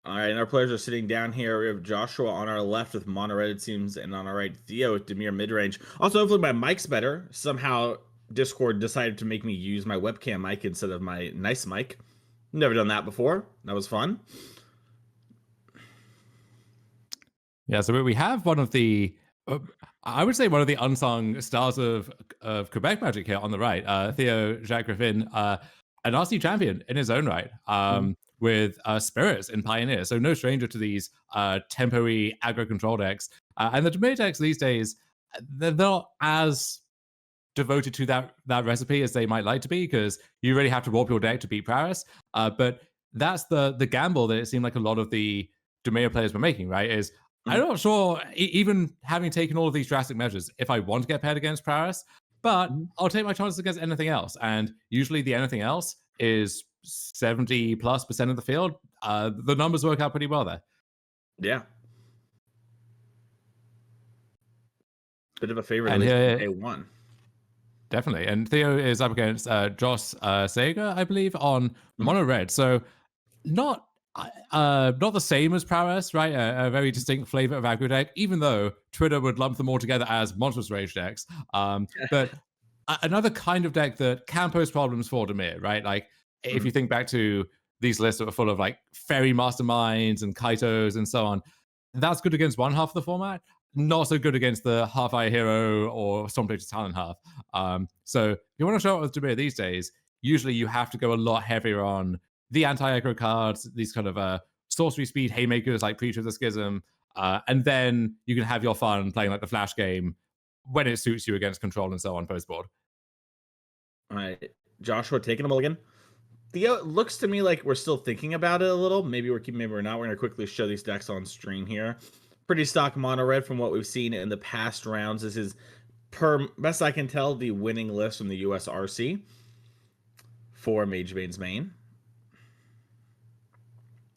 All right, and our players are sitting down here. We have Joshua on our left with mono red, it seems, and on our right, Theo with Demir mid range. Also, hopefully, my mic's better. Somehow, Discord decided to make me use my webcam mic instead of my nice mic. Never done that before. That was fun. Yeah, so we have one of the, I would say one of the unsung stars of Quebec Magic here on the right, Theo Jacque-Griffin, an RC champion in his own right, Mhm. with Spirits in Pioneer. So no stranger to these tempo-y aggro control decks. And the Demir decks these days, they're not as devoted to that recipe as they might like to be, because you really have to warp your deck to beat Paris. But that's the gamble that it seemed like a lot of the Demir players were making, right? Is I'm Mhm. not sure, even having taken all of these drastic measures, if I want to get paired against Paris, but Mhm. I'll take my chances against anything else. And usually the anything else is 70+% of the field. The numbers work out pretty well there. Yeah, bit of a favorite, at And least from here, day one. definitely. And Theo is up against Joss Saegua, I believe, on Mhm. mono red. So not not the same as Prowess, right? A very distinct flavor of aggro deck, even though Twitter would lump them all together as monstrous rage decks. But another kind of deck that can pose problems for Demir, right? Like if you Mhm. think back to these lists that were full of like fairy masterminds and kaitos and so on, that's good against one half of the format. Not so good against the half eye hero or Stormcloak's talent half. So if you want to show up with Demir these days, usually you have to go a lot heavier on the anti-aggro cards, these kind of sorcery speed haymakers like Preacher of the Schism, and then you can have your fun playing like the flash game when it suits you against control and so on post board. All right, Joshua taking a mulligan. Theo, it looks to me like we're still thinking about it a little. Maybe we're keeping, maybe we're not. We're gonna quickly show these decks on screen here. Pretty stock mono red from what we've seen in the past rounds. This is, per best I can tell, the winning list from the USRC for Mage Bane's main.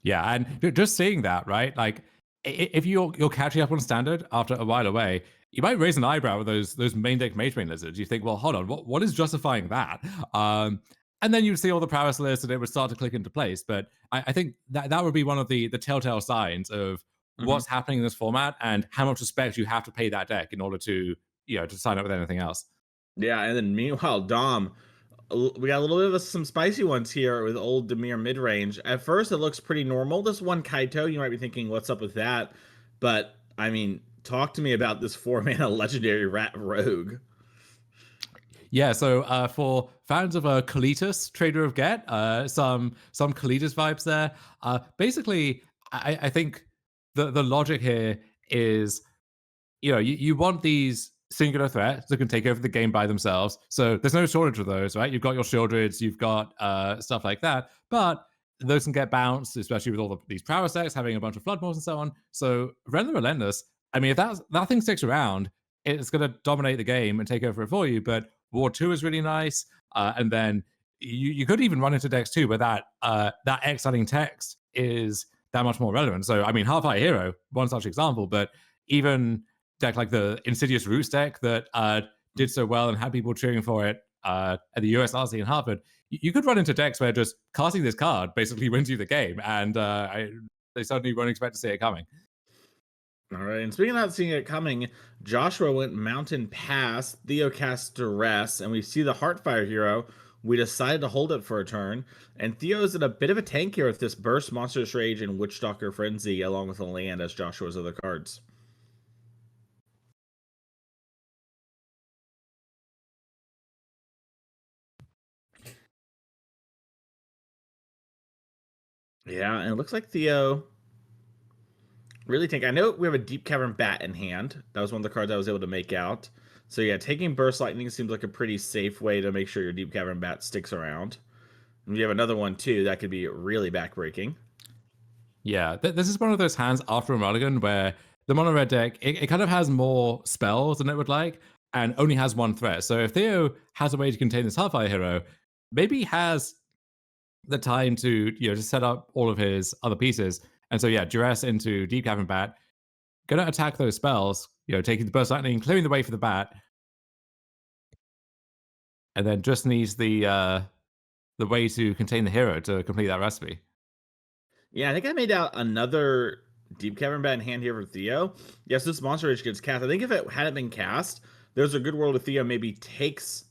Yeah, and just seeing that, right? Like, if you're catching up on standard after a while away, you might raise an eyebrow with those main deck mage main lizards. You think, well, hold on, what is justifying that? And then you'd see all the prowess lists, and it would start to click into place. But I think that would be one of the telltale signs of Mhm. what's happening in this format and how much respect you have to pay that deck in order to to sign up with anything else. Yeah, and then meanwhile, Dom, we got a little bit of some spicy ones here with old Demir mid range. At first, it looks pretty normal. This one Kaito, you might be thinking, what's up with that? But I mean, talk to me about this 4 mana legendary rat rogue. Yeah, so for fans of Kalitas, Trader of Get, some Kalitas vibes there. Basically, I think the logic here is, you want these singular threats that can take over the game by themselves. So there's no shortage of those, right? You've got your Shieldreds, you've got stuff like that, but those can get bounced, especially with all these prowess decks having a bunch of Floodmores and so on. So Ren the Relentless, I mean, if that thing sticks around, it's going to dominate the game and take over it for you. But War 2 is really nice. And then you could even run into decks too where that exiling text is that much more relevant. So, I mean, Half Eye Hero, one such example, but even deck like the Insidious Roots deck that did so well and had people cheering for it at the USRC in Harvard, you could run into decks where just casting this card basically wins you the game, and they suddenly won't expect to see it coming. All right, and speaking of not seeing it coming, Joshua went Mountain Pass, Theo cast Duress, and we see the Heartfire hero. We decided to hold it for a turn, and Theo's in a bit of a tank here with this Burst, Monstrous Rage, and Witchstalker Frenzy, along with a land as Joshua's other cards. Yeah, and it looks like Theo really tank. I know we have a Deep Cavern Bat in hand. That was one of the cards I was able to make out. So yeah, taking Burst Lightning seems like a pretty safe way to make sure your Deep Cavern Bat sticks around. And you have another one too that could be really backbreaking. Yeah, this is one of those hands after a mulligan where the mono red deck it kind of has more spells than it would like and only has one threat. So if Theo has a way to contain this Hellfire hero, maybe he has the time to to set up all of his other pieces. And so yeah, duress into Deep Cavern Bat, gonna attack those spells, taking the burst lightning, clearing the way for the bat, and then just needs the way to contain the hero to complete that recipe. Yeah, I think I made out another Deep Cavern Bat in hand here for Theo. Yes, this Monster Rage gets cast. I think if it hadn't been cast, there's a good world of Theo maybe takes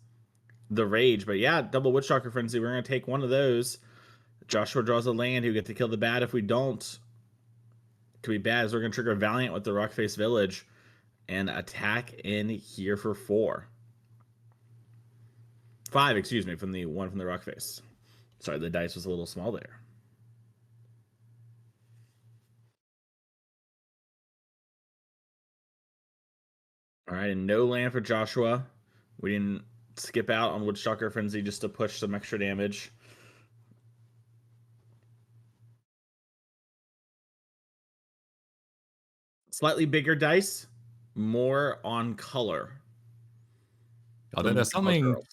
the Rage. But yeah, double Witchstalker Frenzy. We're going to take one of those. Joshua draws a land. Who get to kill the bat. If we don't, it could be bad. So we're going to trigger Valiant with the Rockface Village and attack in here for 4. 5, excuse me, from the one from the Rockface. Sorry, the dice was a little small there. All right, and no land for Joshua. We didn't skip out on Woodstalker Frenzy just to push some extra damage. Slightly bigger dice, more on color. Oh, From the color girls.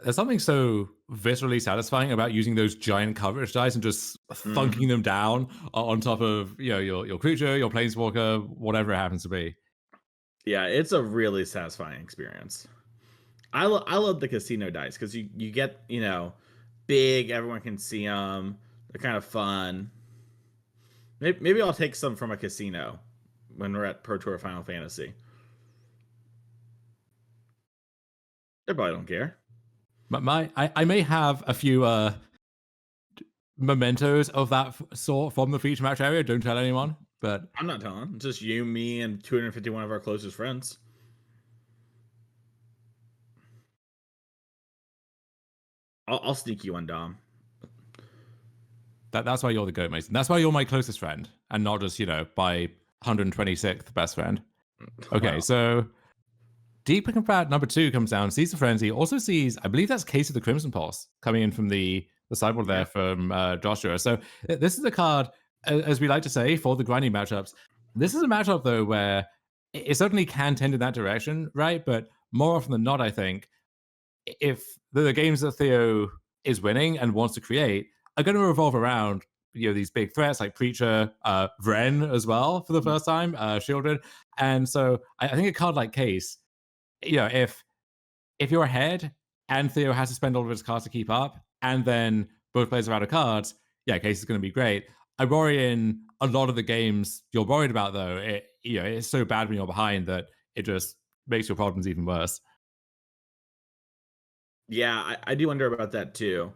there's something so viscerally satisfying about using those giant coverage dice and just thunking them down on top of your creature, your planeswalker, whatever it happens to be. Yeah, it's a really satisfying experience. I love the casino dice because you get big, everyone can see them. They're kind of fun. Maybe I'll take some from a casino when we're at Pro Tour Final Fantasy. They probably don't care. But I may have a few mementos of that sort from the feature match area. Don't tell anyone. But I'm not telling. It's just you, me, and 251 of our closest friends. I'll sneak you one, Dom. that's why you're the goat, Mason. That's why you're my closest friend, and not just by 126th best friend. Okay, Wow. so Deep Combat number 2 comes down, sees the frenzy, also sees, I believe that's Case of the Crimson Pulse coming in from the sideboard there from Joshua. So this is a card, as we like to say, for the grinding matchups. This is a matchup, though, where it certainly can tend in that direction, right? But more often than not, I think, if the games that Theo is winning and wants to create are going to revolve around these big threats like Preacher, Vren as well for the first time, Shielded, and so I think a card like Case, if you're ahead and Theo has to spend all of his cards to keep up, and then both players are out of cards, yeah, Case is going to be great. I worry in a lot of the games you're worried about, though, it's so bad when you're behind that it just makes your problems even worse. Yeah, I do wonder about that too.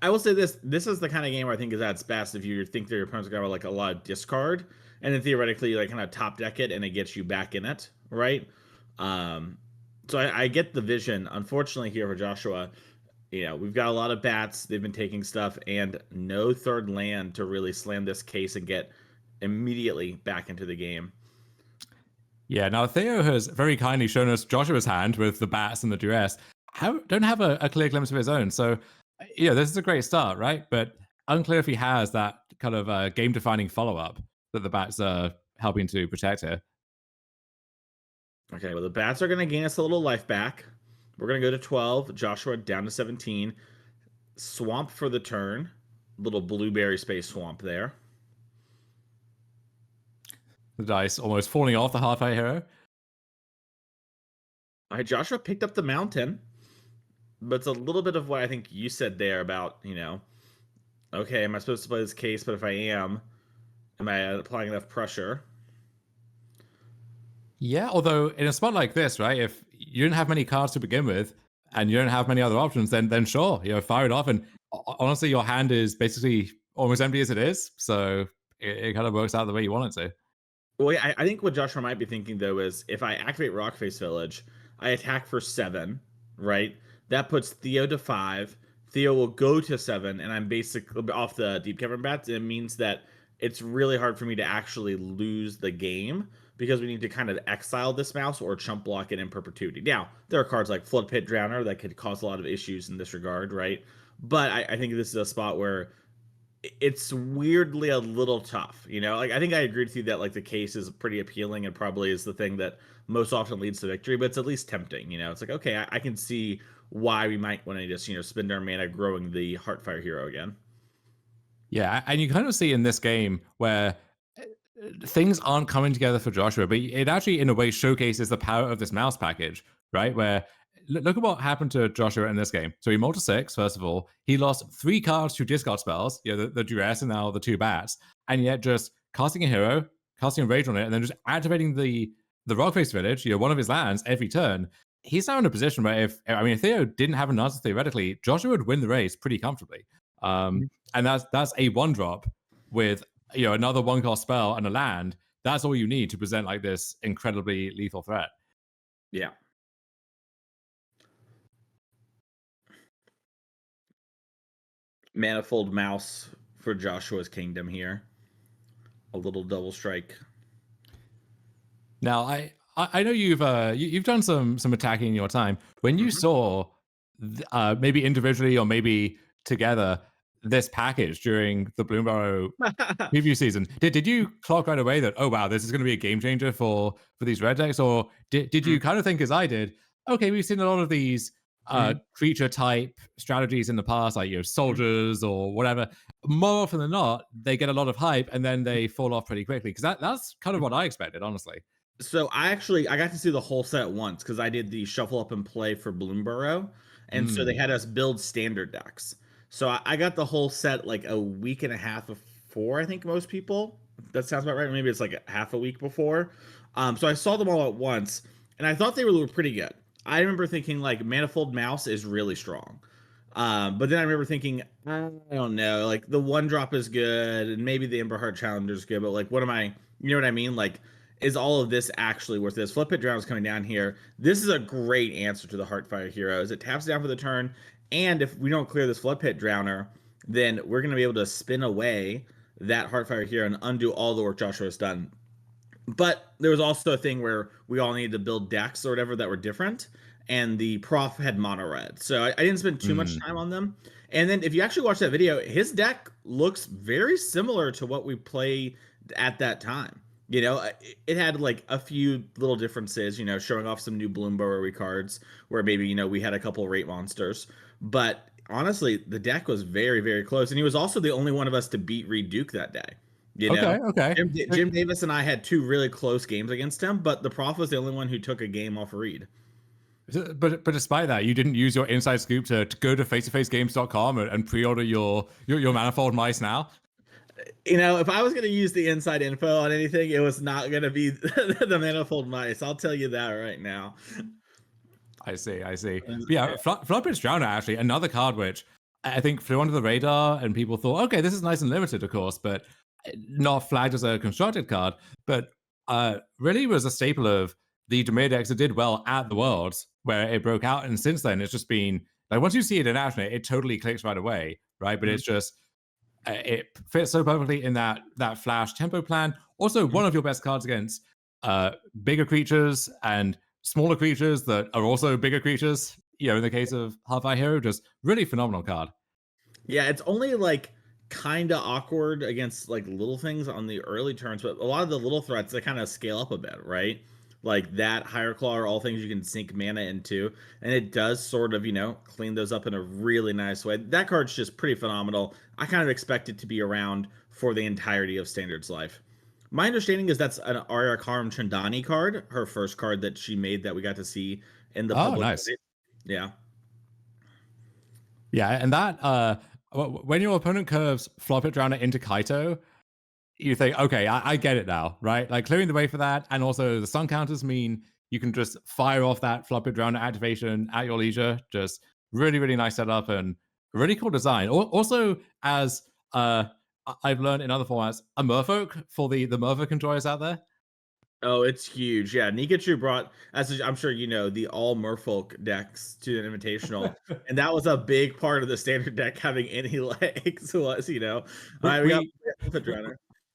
I will say this: this is the kind of game where I think is at its best if you think that your opponent's gonna have like a lot of discard, and then theoretically like kind of top deck it, and it gets you back in it, right? Um, so I get the vision. Unfortunately, here for Joshua, we've got a lot of bats. They've been taking stuff, and no third land to really slam this case and get immediately back into the game. Yeah, now Theo has very kindly shown us Joshua's hand with the bats and the duress. Don't have a clear glimpse of his own. So, this is a great start, right? But unclear if he has that kind of game-defining follow-up that the bats are helping to protect here. Okay, well the bats are going to gain us a little life back. We're going to go to 12. Joshua down to 17. Swamp for the turn. Little blueberry space swamp there. The dice almost falling off the half-eye hero. All right, Joshua picked up the mountain, but it's a little bit of what I think you said there about, okay, am I supposed to play this case? But if I am I applying enough pressure? Yeah, although in a spot like this, right, if you don't have many cards to begin with and you don't have many other options, then sure, fire it off. And honestly, your hand is basically almost empty as it is. So it kind of works out the way you want it to. Well, yeah, I think what Joshua might be thinking though is if I activate Rockface Village, I attack for 7, right? That puts Theo to 5. Theo will go to 7, and I'm basically off the Deep Cavern Bats. It means that it's really hard for me to actually lose the game because we need to kind of exile this mouse or chump block it in perpetuity. Now, there are cards like Flood Pit Drowner that could cause a lot of issues in this regard, right? But I think this is a spot where it's weirdly a little tough, like I think I agree with you that like the case is pretty appealing and probably is the thing that most often leads to victory, but it's at least tempting. It's like, okay, I can see why we might want to just spend our mana growing the Heartfire hero again. Yeah, and you kind of see in this game where things aren't coming together for Joshua, but it actually in a way showcases the power of this mouse package, right? Where look at what happened to Joshua in this game. So he mulled to 6, first of all. He lost 3 cards to discard spells, the duress and now the 2 bats, and yet just casting a hero, casting a rage on it, and then just activating the Rockface Village, one of his lands every turn. He's now in a position where if Theo didn't have an answer theoretically, Joshua would win the race pretty comfortably. And that's a 1-drop with another 1-cost spell and a land. That's all you need to present like this incredibly lethal threat. Yeah. Manifold Mouse for Joshua's Kingdom here. A little double strike. Now, I know you've done some attacking in your time. When you saw maybe individually or maybe together this package during the Bloomburrow preview season, did you clock right away that, oh wow, this is going to be a game changer for these red decks, or did you kind of think as I did? Okay, we've seen a lot of these creature type strategies in the past, like soldiers or whatever. More often than not, they get a lot of hype and then they fall off pretty quickly, because that's kind of what I expected, honestly. So I got to see the whole set once because I did the shuffle up and play for Bloomburrow, and so they had us build standard decks. So I got the whole set like a week and a half before. I think most people. That sounds about right. Maybe it's like a half a week before. So I saw them all at once, and I thought they were pretty good. I remember thinking like Manifold Mouse is really strong. But then I remember thinking, I don't know, like the 1-drop is good, and maybe the Ember Heart Challenger is good, but like, what am I? You know what I mean? Like, is all of this actually worth this? Flip Pit Drown is coming down here. This is a great answer to the Heartfire Heroes. It taps down for the turn, and if we don't clear this Flood Pit Drowner, then we're going to be able to spin away that Heartfire Hero and undo all the work Joshua has done. But there was also a thing where we all needed to build decks or whatever that were different, and the prof had mono red, so I didn't spend too much time on them. And then if you actually watch that video, his deck looks very similar to what we played at that time. It had like a few little differences, showing off some new Bloomburrow cards where maybe, we had a couple rate monsters. But honestly, the deck was very, very close. And he was also the only one of us to beat Reed Duke that day. Okay. Jim Davis and I had 2 really close games against him, but the prof was the only one who took a game off Reed. But despite that, you didn't use your inside scoop to go to face-to-facegames.com and pre-order your Manifold Mice now? If I was going to use the inside info on anything, it was not going to be the Manifold Mice. I'll tell you that right now. I see. But yeah, Floodpit's Drowner, actually, another card which I think flew under the radar, and people thought, okay, this is nice and limited, of course, but not flagged as a constructed card, but really was a staple of the Dimir decks that did well at the Worlds, where it broke out, and since then, it's just been, like, once you see it in action, it totally clicks right away, right? But it's just, it fits so perfectly in that flash tempo plan. Also, one of your best cards against bigger creatures and smaller creatures that are also bigger creatures. In the case of Heartfire Hero, just really phenomenal card. Yeah, it's only like kind of awkward against like little things on the early turns, but a lot of the little threats they kind of scale up a bit, right? Like that Higher Claw are all things you can sink mana into, and it does sort of clean those up in a really nice way. That card's just pretty phenomenal. I kind of expect it to be around for the entirety of Standard's life. My understanding is that's an Arya Karam Chandani card, her first card that she made that we got to see in the public. Nice. Yeah. Yeah, and that when your opponent curves Flop It Drowner into Kaito, you think, okay, I get it now, right? Like, clearing the way for that, and also the stun counters mean you can just fire off that Flop It Drowner activation at your leisure. Just really, really nice setup and really cool design. Also, as I've learned in other formats, a Merfolk for the Merfolk enjoyers out there. Oh, it's huge. Yeah, Nikachu brought, as I'm sure you know, the all Merfolk decks to an invitational, and that was a big part of the standard deck having any legs. Was we got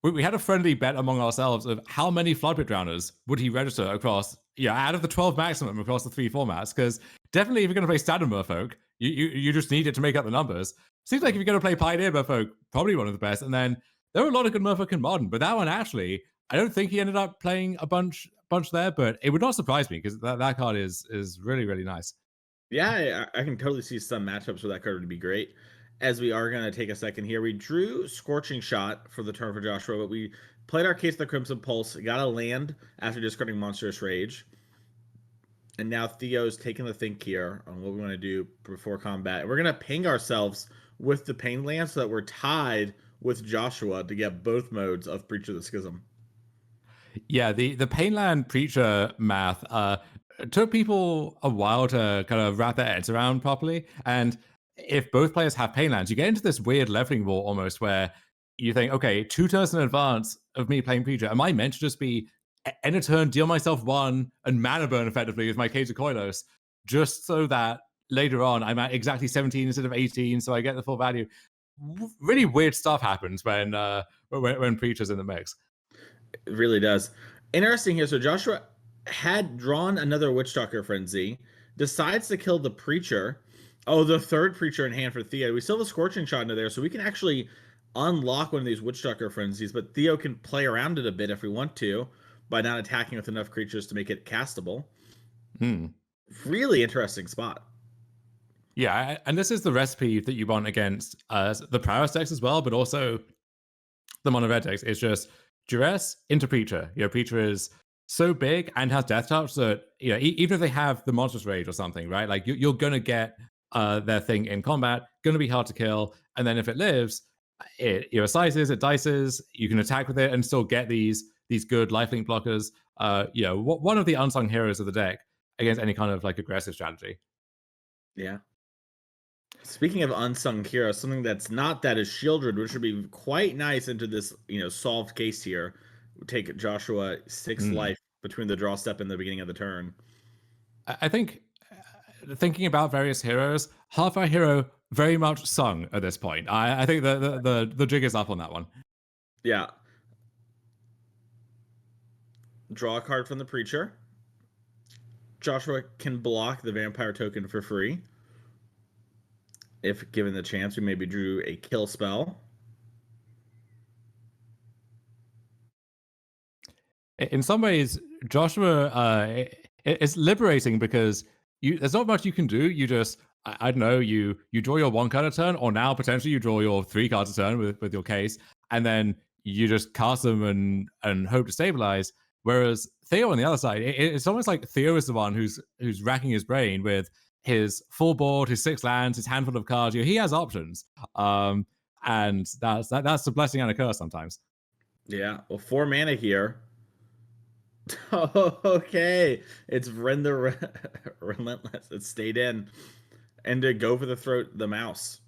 we had a friendly bet among ourselves of how many Floodpit Drowners would he register across, out of the 12 maximum across the 3 formats. Because definitely, if you're going to play Standard Merfolk, you just need it to make up the numbers. Seems like if you're going to play Pioneer Merfolk, probably one of the best. And then there were a lot of good Merfolk in Modern, but that one actually, I don't think he ended up playing a bunch there, but it would not surprise me because that card is really, really nice. Yeah, I can totally see some matchups where that card would be great. As we are going to take a second here, we drew Scorching Shot for the turn for Joshua, but we played our Case of the Crimson Pulse, got a land after discarding Monstrous Rage. And now Theo's taking the think here on what we want to do before combat. And we're going to ping ourselves with the Pain Land so that we're tied with Joshua to get both modes of Breach of the Schism. Yeah, the Painland Preacher math took people a while to kind of wrap their heads around properly. And if both players have Painlands, you get into this weird leveling wall almost where you think, okay, 2 turns in advance of me playing Preacher, am I meant to just be end a turn, deal myself 1, and mana burn effectively with my Cage of Koilos, just so that later on I'm at exactly 17 instead of 18, so I get the full value? Really weird stuff happens when Preacher's in the mix. It really does. Interesting here. So Joshua had drawn another Witchtalker Frenzy, decides to kill the Preacher. Oh, the third Preacher in hand for Theo. We still have a Scorching Shot into there, so we can actually unlock one of these Witchtalker Frenzies, but Theo can play around it a bit if we want to by not attacking with enough creatures to make it castable. Hmm. Really interesting spot. Yeah, and this is the recipe that you want against the Prowess decks as well, but also the mono red decks. It's just Duress into Preacher. Your Preacher is so big and has Death Touch that even if they have the Monstrous Rage or something, right? Like you're gonna get their thing in combat, gonna be hard to kill, and then if it lives, it sizes, it dices. You can attack with it and still get these good lifelink blockers. One of the unsung heroes of the deck against any kind of like aggressive strategy. Yeah. Speaking of unsung heroes, something that's not that is Shieldred, which would be quite nice into this, solved case here. Take Joshua 6 Mm. life between the draw step and the beginning of the turn. I think thinking about various heroes, half our hero very much sung at this point. I think the jig is up on that one. Yeah. Draw a card from the Preacher. Joshua can block the Vampire token for free. If given the chance, we maybe drew a kill spell. In some ways, Joshua it's liberating because there's not much you can do. You just I don't know, you draw your 1 card a turn, or now potentially you draw your 3 cards a turn with your case, and then you just cast them and hope to stabilize. Whereas Theo on the other side, it's almost like Theo is the one who's racking his brain with his full board, his 6 lands, his handful of cards. He has options, and that's a blessing and a curse sometimes. Yeah. Well, 4 mana here. Okay. It's Ren the Relentless. It stayed in. And to go for the throat, the mouse.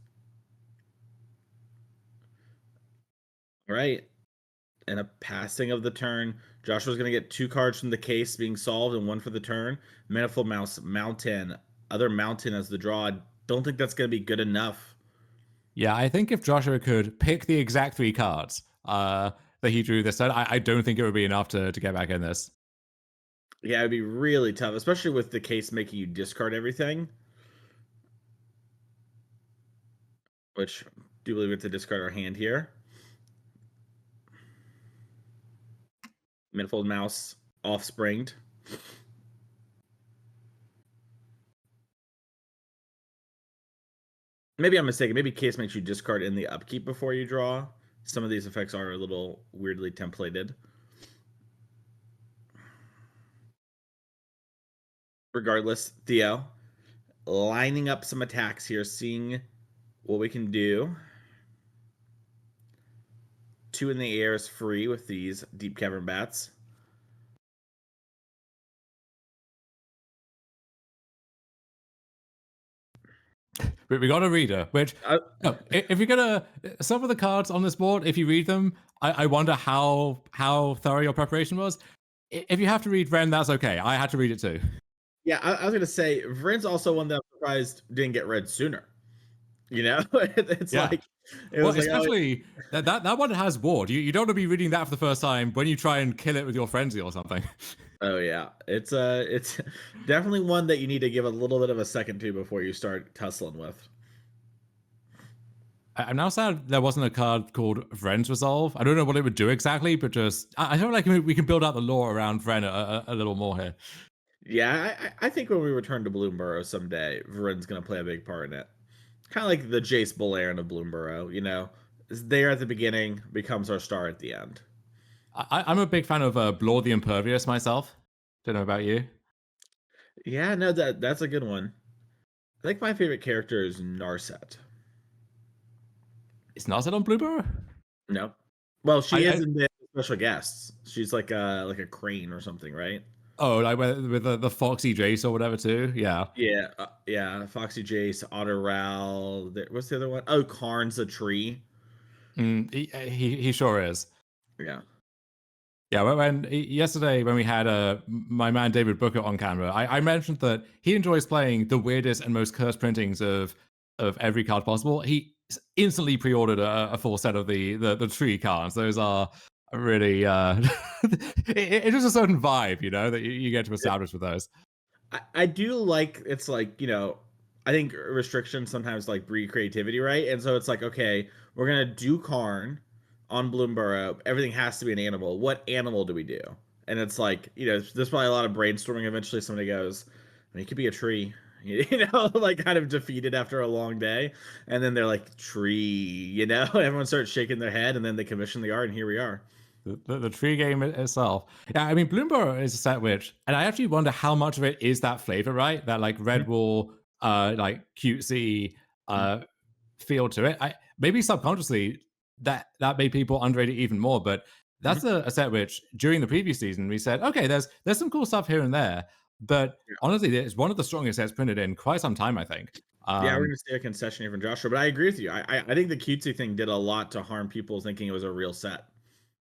All right. And a passing of the turn. Joshua's going to get 2 cards from the case being solved and 1 for the turn. Manifold Mouse, Mountain. Other Mountain as the draw. I don't think that's going to be good enough. Yeah, I think if Joshua could pick the exact 3 cards that he drew this turn, I don't think it would be enough to get back in this. Yeah, it'd be really tough, especially with the case making you discard everything. Which, do believe we have to discard our hand here. Manifold Mouse, Offspringed. Maybe I'm mistaken. Maybe case makes you discard in the upkeep before you draw. Some of these effects are a little weirdly templated. Regardless, Theo, lining up some attacks here, seeing what we can do. 2 in the air is free with these Deep Cavern Bats. We got a reader, which no, if you're gonna some of the cards on this board, if you read them, I wonder how thorough your preparation was. If you have to read Ren, that's okay. I had to read it too. Yeah, I was gonna say Vrin's also one that I'm surprised didn't get read sooner. It's Yeah. like it Well, was like, oh, especially that one has ward. You don't want to be reading that for the first time when you try and kill it with your frenzy or something. oh yeah, it's definitely one that you need to give a little bit of a second to before you start tussling with. I'm now sad there wasn't a card called Vren's Resolve. I don't know what it would do exactly, but just I feel like we can build out the lore around Vren a little more here. Yeah, I think when we return to Bloomborough someday, Vrin's gonna play a big part in it. Kind of like the Jace Belairn of Bloomborough, is there at the beginning, becomes our star at the end. I'm a big fan of Blore the Impervious myself. Don't know about you. Yeah, no, that's a good one. I think my favorite character is Narset. It's not set on Blueberry. No. Well, she is I in the special guests. She's like a crane or something, right? oh, like with the Foxy Jace or whatever too. Yeah. Yeah, yeah. Foxy Jace, Otter Ral. What's the other one? Oh, Karn's a tree. He sure is. Yeah. Yeah, yesterday when we had my man David Booker on camera, I mentioned that he enjoys playing the weirdest and most cursed printings of every card possible. He instantly pre-ordered a full set of the tree cards. Those are really it is a certain vibe, you know, that you get to establish with those. I do like it's like, I think restrictions sometimes like breed creativity, right? And so it's like, okay, we're gonna do Karn on Bloomborough. Everything has to be an animal. What animal do we do? And it's like, there's probably a lot of brainstorming. Eventually somebody goes, I mean, it could be a tree, like kind of defeated after a long day. And then they're like, tree, everyone starts shaking their head and then they commission the art and here we are. The tree game itself. Yeah, I mean, Bloomberg is a set which, and I actually wonder how much of it is that flavor, right? That like red wool, like cutesy feel to it. I maybe subconsciously that made people underrate it even more. But that's a set which during the previous season we said, okay, there's some cool stuff here and there, but honestly, it's one of the strongest sets printed in quite some time, I think. Yeah, we're gonna see a concession here from Joshua, but I agree with you. I think the cutesy thing did a lot to harm people thinking it was a real set.